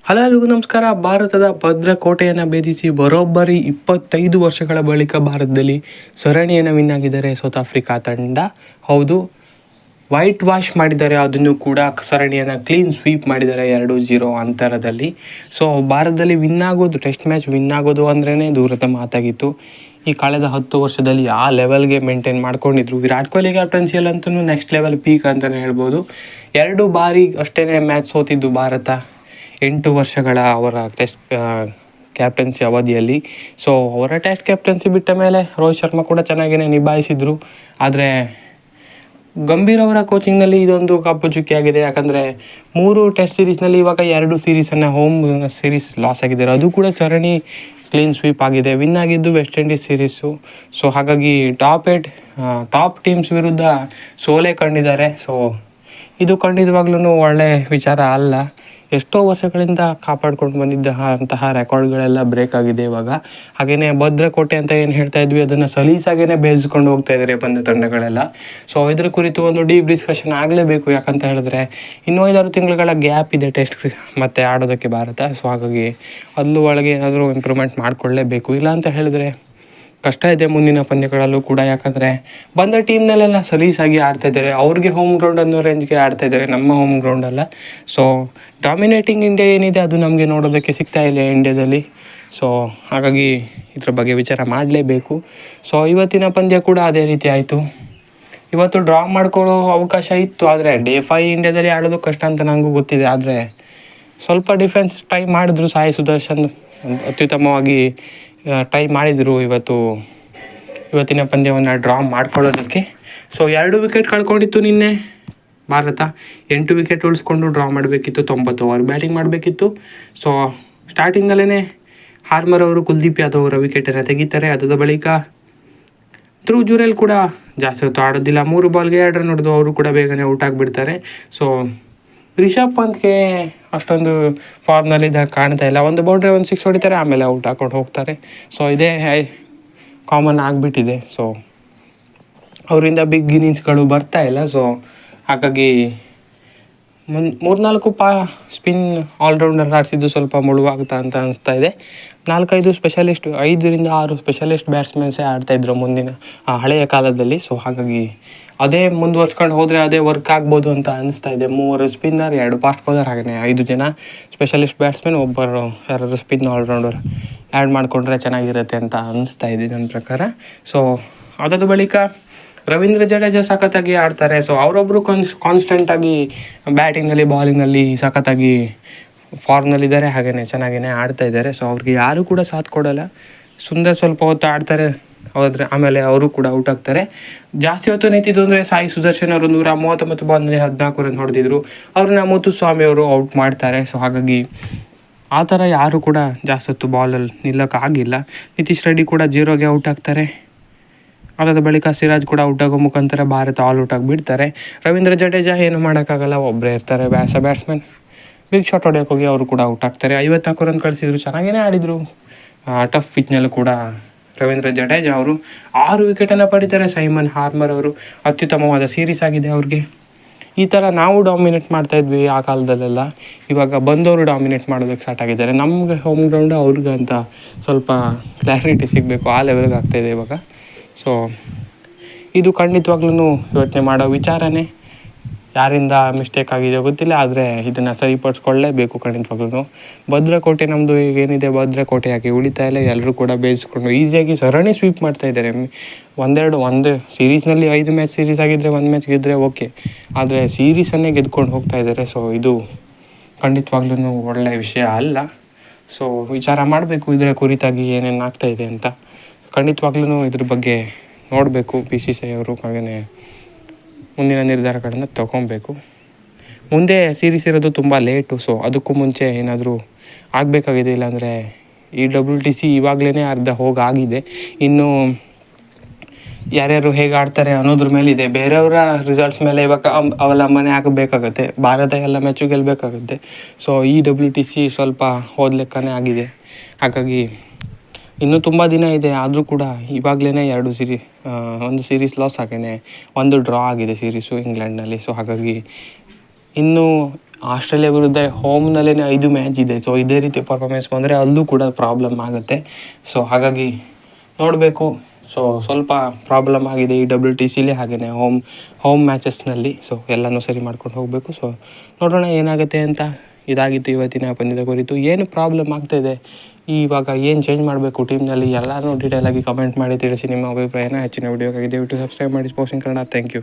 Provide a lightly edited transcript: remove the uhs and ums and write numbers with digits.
Hello ಎಲ್ರಿಗೂ ನಮಸ್ಕಾರ. ಭಾರತದ ಭದ್ರಕೋಟೆಯನ್ನು ಭೇದಿಸಿ ಬರೋಬ್ಬರಿ 25 ವರ್ಷಗಳ ಬಳಿಕ ಭಾರತದಲ್ಲಿ ಸರಣಿಯನ್ನು ವಿನ್ ಆಗಿದ್ದಾರೆ ಸೌತ್ ಆಫ್ರಿಕಾ ತಂಡ. ಹೌದು, ವೈಟ್ ವಾಶ್ ಮಾಡಿದ್ದಾರೆ, ಅದನ್ನು ಕೂಡ ಸರಣಿಯನ್ನು ಕ್ಲೀನ್ ಸ್ವೀಪ್ ಮಾಡಿದ್ದಾರೆ 2-0 ಅಂತರದಲ್ಲಿ. ಸೊ ಭಾರತದಲ್ಲಿ ವಿನ್ ಆಗೋದು, ಟೆಸ್ಟ್ ಮ್ಯಾಚ್ ವಿನ್ ಆಗೋದು ಅಂದ್ರೇ ದೂರದ ಮಾತಾಗಿತ್ತು. ಈ ಕಳೆದ 10 ವರ್ಷದಲ್ಲಿ ಆ ಲೆವೆಲ್ಗೆ ಮೇಂಟೈನ್ ಮಾಡ್ಕೊಂಡಿದ್ರು. ವಿರಾಟ್ ಕೊಹ್ಲಿ ಕ್ಯಾಪ್ಟನ್ಸಿಯಲ್ಲಂತೂ ನೆಕ್ಸ್ಟ್ ಲೆವೆಲ್ ಪೀಕ್ ಅಂತಲೇ ಹೇಳ್ಬೋದು. 2 ಬಾರಿ ಅಷ್ಟೇ ಮ್ಯಾಚ್ ಸೋತಿದ್ದು ಭಾರತ 8 ವರ್ಷಗಳ ಅವರ ಟೆಸ್ಟ್ ಕ್ಯಾಪ್ಟನ್ಸಿ ಅವಧಿಯಲ್ಲಿ. ಸೊ ಅವರ ಟೆಸ್ಟ್ ಕ್ಯಾಪ್ಟನ್ಸಿ ಬಿಟ್ಟ ಮೇಲೆ ರೋಹಿತ್ ಶರ್ಮಾ ಕೂಡ ಚೆನ್ನಾಗೇ ನಿಭಾಯಿಸಿದರು. ಆದರೆ ಗಂಭೀರ್ ಅವರ ಕೋಚಿಂಗ್ನಲ್ಲಿ ಇದೊಂದು ಕಪ್ಪು ಚುಕ್ಕಿ ಆಗಿದೆ. ಯಾಕಂದರೆ 3 ಟೆಸ್ಟ್ ಸೀರೀಸ್ನಲ್ಲಿ ಇವಾಗ 2 ಸೀರೀಸನ್ನು ಹೋಮ್ ಸೀರೀಸ್ ಲಾಸ್ ಆಗಿದ್ದಾರೆ. ಅದು ಕೂಡ ಸರಣಿ ಕ್ಲೀನ್ ಸ್ವೀಪ್ ಆಗಿದೆ. ವಿನ್ ಆಗಿದ್ದು ವೆಸ್ಟ್ ಇಂಡೀಸ್ ಸೀರೀಸು. ಸೊ ಹಾಗಾಗಿ ಟಾಪ್ ಟೀಮ್ಸ್ ವಿರುದ್ಧ ಸೋಲೆ ಕಂಡಿದ್ದಾರೆ. ಸೊ ಇದು ಖಂಡಿತವಾಗ್ಲೂ ಒಳ್ಳೆಯ ವಿಚಾರ ಅಲ್ಲ. ಎಷ್ಟೋ ವರ್ಷಗಳಿಂದ ಕಾಪಾಡ್ಕೊಂಡು ಅಂತಹ ರೆಕಾರ್ಡ್ಗಳೆಲ್ಲ ಬ್ರೇಕ್ ಆಗಿದೆ ಇವಾಗ. ಹಾಗೆಯೇ ಭದ್ರಕೋಟೆ ಅಂತ ಏನು ಹೇಳ್ತಾ ಇದ್ವಿ, ಅದನ್ನು ಸಲೀಸಾಗೇ ಬೇಯಿಸ್ಕೊಂಡು ಹೋಗ್ತಾ ಇದ್ದಾರೆ ಬಂದ ತಂಡಗಳೆಲ್ಲ. ಸೊ ಇದ್ರ ಕುರಿತು ಒಂದು ಡೀಪ್ ಡಿಸ್ಕಷನ್ ಆಗಲೇಬೇಕು. ಯಾಕಂತ ಹೇಳಿದ್ರೆ ಇನ್ನೂ 5-6 ತಿಂಗಳುಗಳ ಗ್ಯಾಪ್ ಇದೆ ಟೆಸ್ಟ್ ಮತ್ತೆ ಆಡೋದಕ್ಕೆ ಭಾರತ. ಸೊ ಹಾಗಾಗಿ ಅಲ್ಲೂ ಒಳಗೆ ಏನಾದರೂ ಇಂಪ್ರೂವ್ಮೆಂಟ್ ಮಾಡಿಕೊಳ್ಳೇಬೇಕು. ಇಲ್ಲ ಅಂತ ಹೇಳಿದ್ರೆ ಕಷ್ಟ ಇದೆ ಮುಂದಿನ ಪಂದ್ಯಗಳಲ್ಲೂ ಕೂಡ. ಯಾಕಂದರೆ ಬಂದ ಟೀಮ್ನಲ್ಲೆಲ್ಲ ಸಲೀಸಾಗಿ ಆಡ್ತಾಯಿದ್ದಾರೆ. ಅವ್ರಿಗೆ ಹೋಮ್ ಗ್ರೌಂಡ್ ಅನ್ನೋ ರೇಂಜ್ಗೆ ಆಡ್ತಾಯಿದ್ದಾರೆ, ನಮ್ಮ ಹೋಮ್ ಗ್ರೌಂಡಲ್ಲ. ಸೊ ಡಾಮಿನೇಟಿಂಗ್ ಇಂಡಿಯಾ ಏನಿದೆ ಅದು ನಮಗೆ ನೋಡೋದಕ್ಕೆ ಸಿಗ್ತಾ ಇಲ್ಲ ಇಂಡಿಯಾದಲ್ಲಿ. ಸೊ ಹಾಗಾಗಿ ಇದ್ರ ಬಗ್ಗೆ ವಿಚಾರ ಮಾಡಲೇಬೇಕು. ಸೊ ಇವತ್ತಿನ ಪಂದ್ಯ ಕೂಡ ಅದೇ ರೀತಿ ಆಯಿತು. ಇವತ್ತು ಡ್ರಾ ಮಾಡ್ಕೊಳ್ಳೋ ಅವಕಾಶ ಇತ್ತು, ಆದರೆ ಡೇ 5 ಇಂಡಿಯಾದಲ್ಲಿ ಆಡೋದು ಕಷ್ಟ ಅಂತ ನನಗೂ ಗೊತ್ತಿದೆ. ಆದರೆ ಸ್ವಲ್ಪ ಡಿಫೆನ್ಸ್ ಟ್ರೈ ಮಾಡಿದ್ರು. ಸಾಯಿ ಸುದರ್ಶನ್ ಅತ್ಯುತ್ತಮವಾಗಿ ಟ್ರೈ ಮಾಡಿದರು ಇವತ್ತಿನ ಪಂದ್ಯವನ್ನು ಡ್ರಾ ಮಾಡ್ಕೊಳ್ಳೋದಕ್ಕೆ. ಸೊ 2 ವಿಕೆಟ್ ಕಳ್ಕೊಂಡಿತ್ತು ನಿನ್ನೆ ಭಾರತ. 8 ವಿಕೆಟ್ ಉಳಿಸ್ಕೊಂಡು ಡ್ರಾ ಮಾಡಬೇಕಿತ್ತು. 90 ಓವರ್ ಬ್ಯಾಟಿಂಗ್ ಮಾಡಬೇಕಿತ್ತು. ಸೊ ಸ್ಟಾರ್ಟಿಂಗಲ್ಲೇ ಹಾರ್ಮರ್ ಅವರು ಕುಲ್ದೀಪ್ ಯಾದವ್ ಅವರ ವಿಕೆಟನ್ನು ತೆಗಿತಾರೆ. ಅದಾದ ಬಳಿಕ ಧ್ರುವ್ ಜುರೇಲ್ ಕೂಡ ಜಾಸ್ತಿ ಹೊತ್ತು ಆಡೋದಿಲ್ಲ. 3 ಬಾಲ್ಗೆ 2 ರನ್ ಹೊಡೆದು ಅವರು ಕೂಡ ಬೇಗನೆ ಔಟ್ ಆಗಿಬಿಡ್ತಾರೆ. ಸೊ ರಿಷಬ್ ಪಂತ್ಗೆ ಅಷ್ಟೊಂದು ಫಾರ್ಮ್ನಲ್ಲಿದ್ದ ಕಾಣ್ತಾ ಇಲ್ಲ. ಒಂದು ಬೌಂಡ್ರಿ 1 6 ಹೊಡಿತಾರೆ, ಆಮೇಲೆ ಔಟ್ ಹಾಕೊಂಡು ಹೋಗ್ತಾರೆ. ಸೊ ಇದೇ ಕಾಮನ್ ಆಗಿಬಿಟ್ಟಿದೆ. ಸೊ ಅವರಿಂದ ಬಿಗ್ ಇನ್ನಿಂಗ್ಸ್ಗಳು ಬರ್ತಾ ಇಲ್ಲ. ಸೊ ಹಾಗಾಗಿ 3-4 ಸ್ಪಿನ್ ಆಲ್ರೌಂಡರ್ ಆಡಿಸಿದ್ದು ಸ್ವಲ್ಪ ಮುಳುವಾಗ್ತಾ ಅಂತ ಅನಿಸ್ತಾ ಇದೆ. 4-5 ಸ್ಪೆಷಲಿಸ್ಟ್, 5-6 ಸ್ಪೆಷಲಿಸ್ಟ್ ಬ್ಯಾಟ್ಸ್ಮನ್ಸೇ ಆಡ್ತಾಯಿದ್ರು ಮುಂದಿನ ಹಳೆಯ ಕಾಲದಲ್ಲಿ. ಸೊ ಹಾಗಾಗಿ ಅದೇ ಮುಂದುವರ್ಸ್ಕೊಂಡು ಹೋದರೆ ಅದೇ ವರ್ಕ್ ಆಗ್ಬೋದು ಅಂತ ಅನಿಸ್ತಾ ಇದೆ. 3 ಸ್ಪಿನ್ನರ್, 2 ಫಾಸ್ಟ್ ಬೌಲರ್, ಹಾಗೆಯೇ 5 ಜನ ಸ್ಪೆಷಲಿಸ್ಟ್ ಬ್ಯಾಟ್ಸ್ಮನ್, ಒಬ್ಬರು ಯಾರಾದರೂ ಸ್ಪಿನ್ ಆಲ್ರೌಂಡರ್ ಆ್ಯಡ್ ಮಾಡಿಕೊಂಡ್ರೆ ಚೆನ್ನಾಗಿರುತ್ತೆ ಅಂತ ಅನಿಸ್ತಾ ಇದೆ ನನ್ನ ಪ್ರಕಾರ. ಸೊ ಅದಾದ ಬಳಿಕ ರವೀಂದ್ರ ಜಡೇಜಾ ಸಖತ್ತಾಗಿ ಆಡ್ತಾರೆ. ಸೊ ಅವರೊಬ್ಬರು ಕಾನ್ಸ್ಟೆಂಟಾಗಿ ಬ್ಯಾಟಿಂಗ್ನಲ್ಲಿ ಬಾಲಿಂಗ್ನಲ್ಲಿ ಸಖತ್ತಾಗಿ ಫಾರ್ಮ್ನಲ್ಲಿದ್ದಾರೆ, ಹಾಗೆಯೇ ಚೆನ್ನಾಗಿಯೇ ಆಡ್ತಾಯಿದ್ದಾರೆ. ಸೊ ಅವ್ರಿಗೆ ಯಾರೂ ಕೂಡ ಸಾಥ್ ಕೊಡೋಲ್ಲ. ಸುಂದರ್ ಸ್ವಲ್ಪ ಹೊತ್ತು ಆಡ್ತಾರೆ, ಆಮೇಲೆ ಅವರು ಕೂಡ ಔಟ್ ಆಗ್ತಾರೆ. ಜಾಸ್ತಿ ಹೊತ್ತು ನಿಂತಿದ್ದು ಅಂದರೆ ಸಾಯಿ ಸುದರ್ಶನ್ ಅವರು 139 ಬಾಲ್ನಲ್ಲಿ 14 ರನ್ ಹೊಡೆದಿದ್ರು. ಅವ್ರನ್ನ ಮುತ್ತುಸ್ವಾಮಿ ಅವರು ಔಟ್ ಮಾಡ್ತಾರೆ. ಸೊ ಹಾಗಾಗಿ ಆ ಥರ ಯಾರೂ ಕೂಡ ಜಾಸ್ತಿ ಹೊತ್ತು ಬಾಲಲ್ಲಿ ನಿಲ್ಲೋಕ್ಕಾಗಿಲ್ಲ. ನಿತೀಶ್ ರೆಡ್ಡಿ ಕೂಡ 0ಗೆ ಔಟ್ ಆಗ್ತಾರೆ. ಅದಾದ ಬಳಿಕ ಸಿರಾಜ್ ಕೂಡ ಔಟ್ ಆಗೋ ಮುಖಾಂತರ ಭಾರತ ಆಲ್ ಔಟ್ ಆಗಿಬಿಡ್ತಾರೆ. ರವೀಂದ್ರ ಜಡೇಜಾ ಏನು ಮಾಡೋಕ್ಕಾಗಲ್ಲ, ಒಬ್ಬರೇ ಇರ್ತಾರೆ ಬ್ಯಾಟ್ಸ್ಮನ್. ಬಿಗ್ ಶಾಟ್ ಹೊಡೆಯೋಕೆ ಹೋಗಿ ಅವರು ಕೂಡ ಔಟ್ ಆಗ್ತಾರೆ. 54 ರನ್ ಕಳಿಸಿದ್ರು, ಚೆನ್ನಾಗೇ ಆಡಿದರು. ಟಫ್ ಪಿಚ್ನಲ್ಲೂ ಕೂಡ ರವೀಂದ್ರ ಜಡೇಜಾ ಅವರು 6 ವಿಕೆಟನ್ನು ಪಡಿತಾರೆ. ಸೈಮನ್ ಹಾರ್ಮರ್ ಅವರು ಅತ್ಯುತ್ತಮವಾದ ಸೀರೀಸ್ ಆಗಿದೆ ಅವ್ರಿಗೆ. ಈ ಥರ ನಾವು ಡಾಮಿನೇಟ್ ಮಾಡ್ತಾಯಿದ್ವಿ ಆ ಕಾಲದಲ್ಲೆಲ್ಲ. ಇವಾಗ ಬಂದವರು ಡಾಮಿನೇಟ್ ಮಾಡೋದಕ್ಕೆ ಸ್ಟಾರ್ಟ್ ಆಗಿದ್ದಾರೆ. ನಮಗೆ ಹೋಮ್ ಗ್ರೌಂಡು ಅವ್ರಿಗೆ ಅಂತ ಸ್ವಲ್ಪ ಕ್ಲಾರಿಟಿ ಸಿಗಬೇಕು, ಆ ಲೆವೆಲ್ಗೆ ಆಗ್ತಾಯಿದೆ ಇವಾಗ. ಸೊ ಇದು ಖಂಡಿತವಾಗ್ಲೂ ಯೋಚನೆ ಮಾಡೋ ವಿಚಾರನೇ. ಯಾರಿಂದ ಮಿಸ್ಟೇಕ್ ಆಗಿದೆಯೋ ಗೊತ್ತಿಲ್ಲ, ಆದರೆ ಇದನ್ನು ಸರಿಪಡಿಸ್ಕೊಳ್ಳೇಬೇಕು ಖಂಡಿತವಾಗ್ಲೂ. ಭದ್ರಕೋಟೆ ನಮ್ಮದು ಏನಿದೆ ಭದ್ರಕೋಟೆಯಾಗಿ ಉಳಿತಾ ಇಲ್ಲ. ಎಲ್ಲರೂ ಕೂಡ ಬೇಯಿಸ್ಕೊಂಡು ಈಸಿಯಾಗಿ ಸರಣಿ ಸ್ವೀಪ್ ಮಾಡ್ತಾಯಿದ್ದಾರೆ. ಒಂದು ಸೀರೀಸ್ನಲ್ಲಿ 5 ಮ್ಯಾಚ್ ಸೀರೀಸ್ ಆಗಿದ್ದರೆ 1 ಮ್ಯಾಚ್ ಗೆದ್ದರೆ ಓಕೆ, ಆದರೆ ಸೀರೀಸನ್ನೇ ಗೆದ್ಕೊಂಡು ಹೋಗ್ತಾ ಇದ್ದಾರೆ. ಸೊ ಇದು ಖಂಡಿತವಾಗ್ಲೂ ಒಳ್ಳೆಯ ವಿಷಯ ಅಲ್ಲ. ಸೊ ವಿಚಾರ ಮಾಡಬೇಕು ಇದರ ಕುರಿತಾಗಿ ಏನೇನು ಆಗ್ತಾಯಿದೆ ಅಂತ. ಖಂಡಿತವಾಗ್ಲೂ ಇದ್ರ ಬಗ್ಗೆ ನೋಡಬೇಕು BCCI ಅವರು. ಹಾಗೆಯೇ ಮುಂದಿನ ನಿರ್ಧಾರಗಳನ್ನು ತಗೊಬೇಕು. ಮುಂದೆ ಸೀರೀಸ್ ಇರೋದು ತುಂಬ ಲೇಟು. ಸೊ ಅದಕ್ಕೂ ಮುಂಚೆ ಏನಾದರೂ ಆಗಬೇಕಾಗಿದೆ. ಇಲ್ಲಾಂದರೆ ಈ WTC ಇವಾಗಲೇ ಅರ್ಧ ಹೋಗಾಗಿದೆ. ಇನ್ನು ಯಾರ್ಯಾರು ಹೇಗೆ ಆಡ್ತಾರೆ ಅನ್ನೋದ್ರ ಮೇಲಿದೆ, ಬೇರೆಯವರ ರಿಸಲ್ಟ್ಸ್ ಮೇಲೆ ಇವಾಗ ಅವಲಂಬನೆ ಆಗಬೇಕಾಗತ್ತೆ. ಭಾರತ ಎಲ್ಲ ಮ್ಯಾಚು ಗೆಲ್ಲಬೇಕಾಗತ್ತೆ. ಸೊ ಈ WTC ಸ್ವಲ್ಪ ಹೋದ ಆಗಿದೆ. ಹಾಗಾಗಿ ಇನ್ನೂ ತುಂಬ ದಿನ ಇದೆ. ಆದರೂ ಕೂಡ ಇವಾಗಲೇ 1 ಸೀರೀಸ್ ಲಾಸ್ ಹಾಗೆಯೇ 1 ಡ್ರಾ ಆಗಿದೆ ಸೀರೀಸು ಇಂಗ್ಲೆಂಡ್ನಲ್ಲಿ. ಸೊ ಹಾಗಾಗಿ ಇನ್ನೂ ಆಸ್ಟ್ರೇಲಿಯಾ ವಿರುದ್ಧ ಹೋಮ್ನಲ್ಲೇ 5 ಮ್ಯಾಚ್ ಇದೆ. ಸೊ ಇದೇ ರೀತಿ ಪರ್ಫಾರ್ಮೆನ್ಸ್ ಬಂದರೆ ಅಲ್ಲೂ ಕೂಡ ಪ್ರಾಬ್ಲಮ್ ಆಗುತ್ತೆ. ಸೊ ಹಾಗಾಗಿ ನೋಡಬೇಕು. ಸೊ ಸ್ವಲ್ಪ ಪ್ರಾಬ್ಲಮ್ ಆಗಿದೆ ಈ WTCಲಿ, ಹಾಗೆಯೇ ಹೋಮ್ ಮ್ಯಾಚಸ್ನಲ್ಲಿ. ಸೊ ಎಲ್ಲನೂ ಸರಿ ಮಾಡ್ಕೊಂಡು ಹೋಗಬೇಕು. ಸೊ ನೋಡೋಣ ಏನಾಗುತ್ತೆ ಅಂತ. ಇದಾಗಿತ್ತು ಇವತ್ತಿನ ಪಂದ್ಯದ ಕುರಿತು. ಏನು ಪ್ರಾಬ್ಲಮ್ ಆಗ್ತಾಯಿದೆ, ಇವಾಗ ಏನು ಚೇಂಜ್ ಮಾಡಬೇಕು ಟೀಮ್ನಲ್ಲಿ, ಎಲ್ಲನೂ ಡೀಟೇಲಾಗಿ ಕಮೆಂಟ್ ಮಾಡಿ ತಿಳಿಸಿ ನಿಮ್ಮ ಅಭಿಪ್ರಾಯನ. ಹೆಚ್ಚಿನ ವೀಡಿಯೋಗಾಗಿ ದಯವಿಟ್ಟು ಸಬ್ಸ್ಕ್ರೈಬ್ ಮಾಡಿ sports in Kannada. Thank you.